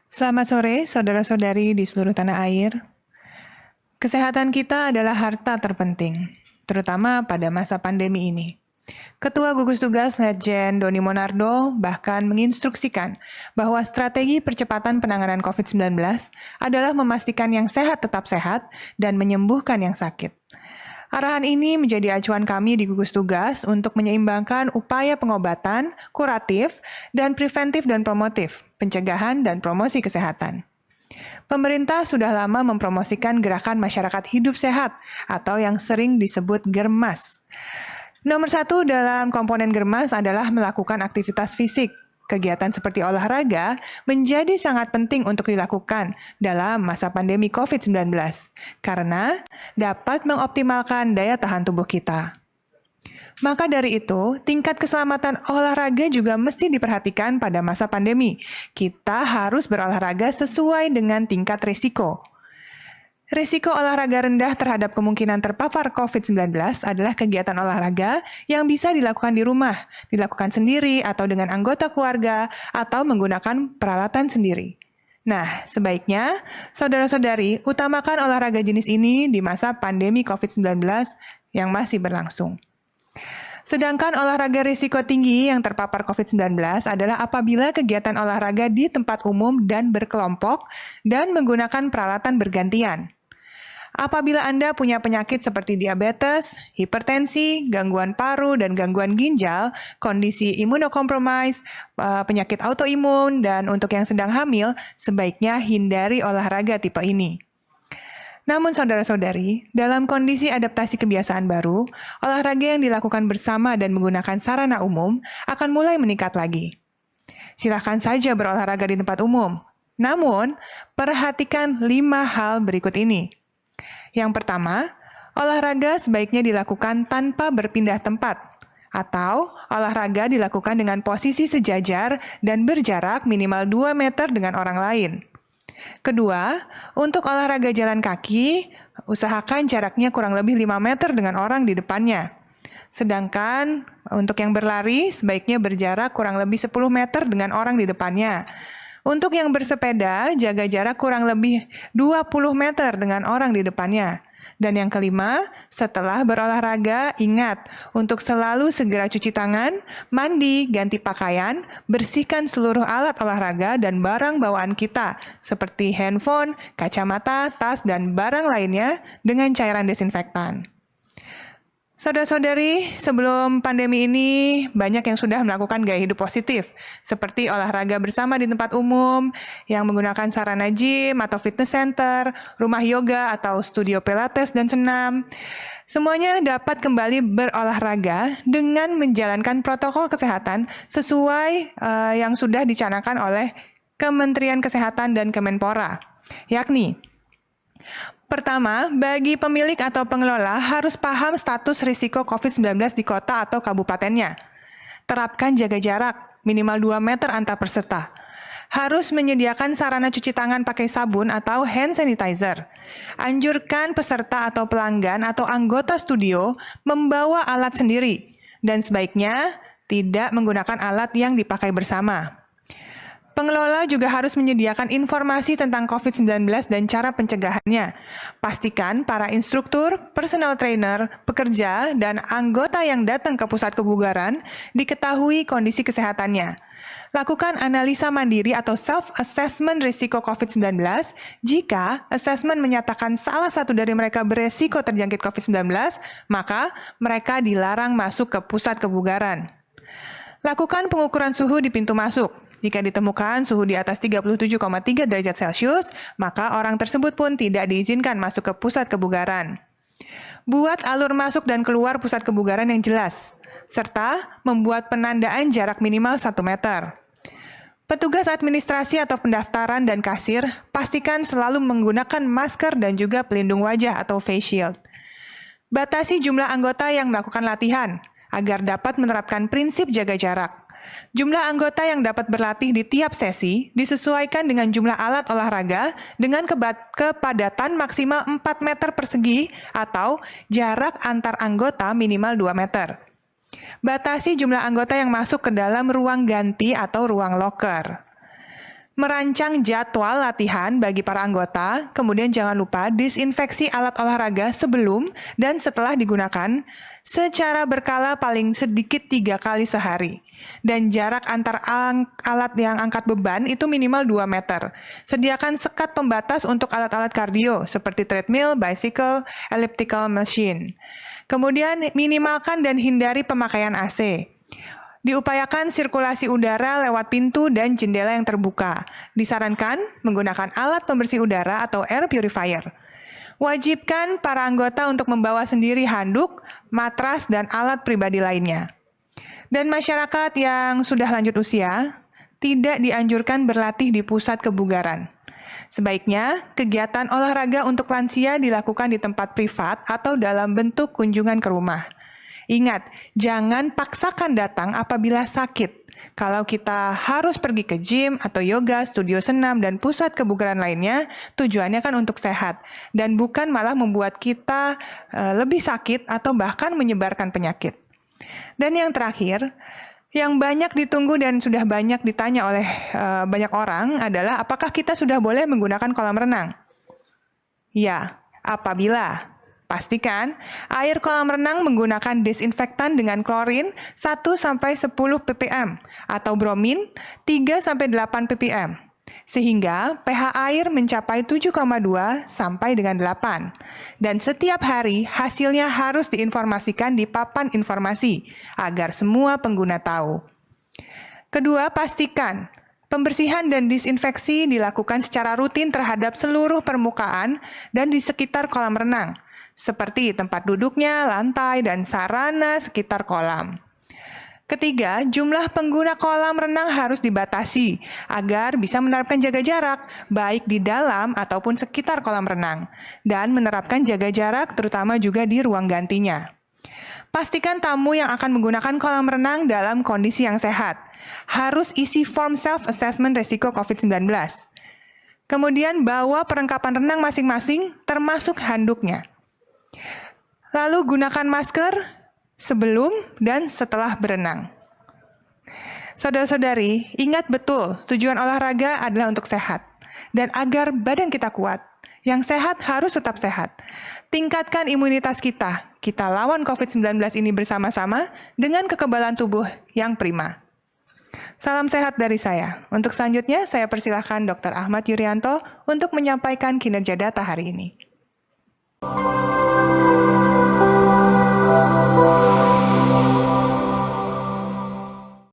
Selamat sore, saudara-saudari di seluruh tanah air. Kesehatan kita adalah harta terpenting, terutama pada masa pandemi ini. Ketua Gugus Tugas Letjen Doni Monardo bahkan menginstruksikan bahwa strategi percepatan penanganan COVID-19 adalah memastikan yang sehat tetap sehat dan menyembuhkan yang sakit. Arahan ini menjadi acuan kami di gugus tugas untuk menyeimbangkan upaya pengobatan, kuratif, dan preventif dan promotif, pencegahan dan promosi kesehatan. Pemerintah sudah lama mempromosikan gerakan masyarakat hidup sehat atau yang sering disebut GERMAS. Nomor 1 dalam komponen GERMAS adalah melakukan aktivitas fisik. Kegiatan seperti olahraga menjadi sangat penting untuk dilakukan dalam masa pandemi COVID-19 karena dapat mengoptimalkan daya tahan tubuh kita. Maka dari itu, tingkat keselamatan olahraga juga mesti diperhatikan pada masa pandemi. Kita harus berolahraga sesuai dengan tingkat risiko. Risiko olahraga rendah terhadap kemungkinan terpapar COVID-19 adalah kegiatan olahraga yang bisa dilakukan di rumah, dilakukan sendiri atau dengan anggota keluarga, atau menggunakan peralatan sendiri. Nah, sebaiknya saudara-saudari utamakan olahraga jenis ini di masa pandemi COVID-19 yang masih berlangsung. Sedangkan olahraga risiko tinggi yang terpapar COVID-19 adalah apabila kegiatan olahraga di tempat umum dan berkelompok dan menggunakan peralatan bergantian. Apabila Anda punya penyakit seperti diabetes, hipertensi, gangguan paru, dan gangguan ginjal, kondisi imunokompromis, penyakit autoimun, dan untuk yang sedang hamil, sebaiknya hindari olahraga tipe ini. Namun saudara-saudari, dalam kondisi adaptasi kebiasaan baru, olahraga yang dilakukan bersama dan menggunakan sarana umum akan mulai meningkat lagi. Silakan saja berolahraga di tempat umum, namun perhatikan 5 hal berikut ini. Yang pertama, olahraga sebaiknya dilakukan tanpa berpindah tempat, atau olahraga dilakukan dengan posisi sejajar dan berjarak minimal 2 meter dengan orang lain. Kedua, untuk olahraga jalan kaki, usahakan jaraknya kurang lebih 5 meter dengan orang di depannya. Sedangkan untuk yang berlari, sebaiknya berjarak kurang lebih 10 meter dengan orang di depannya. Untuk yang bersepeda, jaga jarak kurang lebih 20 meter dengan orang di depannya. Dan yang kelima, setelah berolahraga, ingat untuk selalu segera cuci tangan, mandi, ganti pakaian, bersihkan seluruh alat olahraga dan barang bawaan kita, seperti handphone, kacamata, tas, dan barang lainnya dengan cairan desinfektan. Saudara-saudari, sebelum pandemi ini banyak yang sudah melakukan gaya hidup positif, seperti olahraga bersama di tempat umum, yang menggunakan sarana gym atau fitness center, rumah yoga atau studio pilates dan senam. Semuanya dapat kembali berolahraga dengan menjalankan protokol kesehatan sesuai yang sudah dicanangkan oleh Kementerian Kesehatan dan Kemenpora, yakni pertama, bagi pemilik atau pengelola harus paham status risiko COVID-19 di kota atau kabupatennya. Terapkan jaga jarak, minimal 2 meter antar peserta. Harus menyediakan sarana cuci tangan pakai sabun atau hand sanitizer. Anjurkan peserta atau pelanggan atau anggota studio membawa alat sendiri. Dan sebaiknya tidak menggunakan alat yang dipakai bersama. Pengelola juga harus menyediakan informasi tentang COVID-19 dan cara pencegahannya. Pastikan para instruktur, personal trainer, pekerja, dan anggota yang datang ke pusat kebugaran diketahui kondisi kesehatannya. Lakukan analisa mandiri atau self-assessment risiko COVID-19 jika asesmen menyatakan salah satu dari mereka beresiko terjangkit COVID-19, maka mereka dilarang masuk ke pusat kebugaran. Lakukan pengukuran suhu di pintu masuk. Jika ditemukan suhu di atas 37,3 derajat Celcius, maka orang tersebut pun tidak diizinkan masuk ke pusat kebugaran. Buat alur masuk dan keluar pusat kebugaran yang jelas, serta membuat penandaan jarak minimal 1 meter. Petugas administrasi atau pendaftaran dan kasir, pastikan selalu menggunakan masker dan juga pelindung wajah atau face shield. Batasi jumlah anggota yang melakukan latihan, agar dapat menerapkan prinsip jaga jarak. Jumlah anggota yang dapat berlatih di tiap sesi disesuaikan dengan jumlah alat olahraga dengan kepadatan maksimal 4 meter persegi atau jarak antar anggota minimal 2 meter. Batasi jumlah anggota yang masuk ke dalam ruang ganti atau ruang loker. Merancang jadwal latihan bagi para anggota, kemudian jangan lupa disinfeksi alat olahraga sebelum dan setelah digunakan secara berkala paling sedikit 3 kali sehari. Dan jarak antar alat yang angkat beban itu minimal 2 meter. Sediakan sekat pembatas untuk alat-alat kardio seperti treadmill, bicycle, elliptical machine. Kemudian minimalkan dan hindari pemakaian AC. Diupayakan sirkulasi udara lewat pintu dan jendela yang terbuka. Disarankan menggunakan alat pembersih udara atau air purifier. Wajibkan para anggota untuk membawa sendiri handuk, matras, dan alat pribadi lainnya. Dan masyarakat yang sudah lanjut usia tidak dianjurkan berlatih di pusat kebugaran. Sebaiknya, kegiatan olahraga untuk lansia dilakukan di tempat privat atau dalam bentuk kunjungan ke rumah. Ingat, jangan paksakan datang apabila sakit. Kalau kita harus pergi ke gym atau yoga, studio senam, dan pusat kebugaran lainnya, tujuannya kan untuk sehat. Dan bukan malah membuat kita lebih sakit atau bahkan menyebarkan penyakit. Dan yang terakhir, yang banyak ditunggu dan sudah banyak ditanya oleh banyak orang adalah apakah kita sudah boleh menggunakan kolam renang? Ya, apabila pastikan air kolam renang menggunakan desinfektan dengan klorin 1-10 ppm atau bromin 3-8 ppm. Sehingga pH air mencapai 7,2 sampai dengan 8. Dan setiap hari hasilnya harus diinformasikan di papan informasi agar semua pengguna tahu. Kedua, pastikan pembersihan dan disinfeksi dilakukan secara rutin terhadap seluruh permukaan dan di sekitar kolam renang, seperti tempat duduknya, lantai, dan sarana sekitar kolam. Ketiga, jumlah pengguna kolam renang harus dibatasi agar bisa menerapkan jaga jarak, baik di dalam ataupun sekitar kolam renang, dan menerapkan jaga jarak terutama juga di ruang gantinya. Pastikan tamu yang akan menggunakan kolam renang dalam kondisi yang sehat. Harus isi form self-assessment risiko COVID-19. Kemudian bawa perlengkapan renang masing-masing termasuk handuknya. Lalu gunakan masker sebelum dan setelah berenang. Saudara-saudari, ingat betul tujuan olahraga adalah untuk sehat. Dan agar badan kita kuat, yang sehat harus tetap sehat. Tingkatkan imunitas kita. Kita lawan COVID-19 ini bersama-sama dengan kekebalan tubuh yang prima. Salam sehat dari saya. Untuk selanjutnya, saya persilahkan Dr. Ahmad Yuryanto untuk menyampaikan kinerja data hari ini.